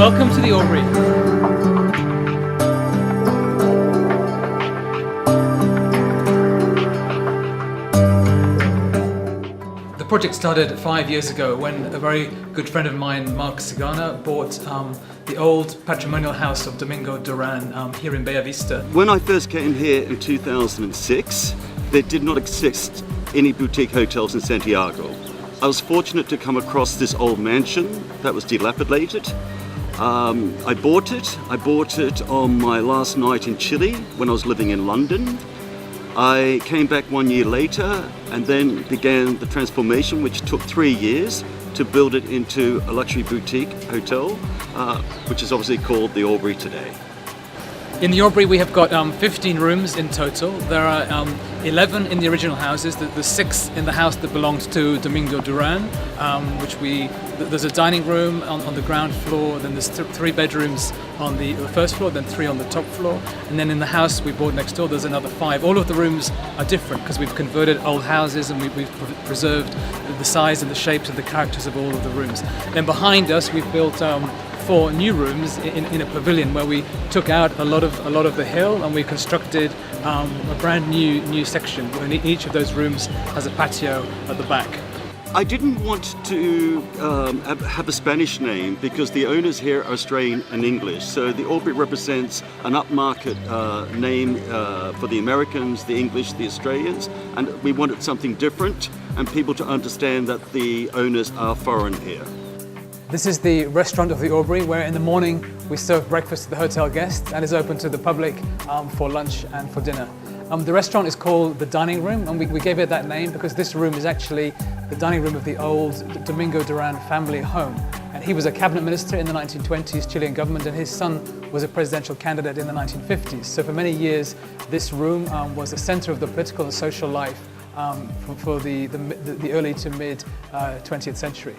Welcome to the Aubrey. The project started 5 years ago when a very good friend of mine, Mark Sigana, bought the old patrimonial house of Domingo Duran here in Bella Vista. When I first came here in 2006, there did not exist any boutique hotels in Santiago. I was fortunate to come across this old mansion that was dilapidated. I bought it. I bought it on my last night in Chile when I was living in London. I came back 1 year later and then began the transformation, which took 3 years to build it into a luxury boutique hotel, which is obviously called the Aubrey today. In the Aubrey we have got 15 rooms in total. There are 11 in the original houses. There's 6 in the house that belonged to Domingo Duran, there's a dining room on the ground floor, then there's 3 bedrooms on the first floor, then 3 on the top floor, and then in the house we bought next door there's another 5. All of the rooms are different because we've converted old houses and we've preserved the size and the shapes and the characters of all of the rooms. Then behind us we've built 4 new rooms in a pavilion where we took out a lot of the hill and we constructed a brand new section where each of those rooms has a patio at the back. I didn't want to have a Spanish name because the owners here are Australian and English. So the Aubrey represents an upmarket name for the Americans, the English, the Australians, and we wanted something different and people to understand that the owners are foreign here. This is the restaurant of the Aubrey, where in the morning we serve breakfast to the hotel guests and is open to the public for lunch and for dinner. The restaurant is called the Dining Room, and we gave it that name because this room is actually the dining room of the old Domingo Duran family home. And he was a cabinet minister in the 1920s Chilean government, and his son was a presidential candidate in the 1950s. So for many years, this room was the center of the political and social life for the early to mid 20th century.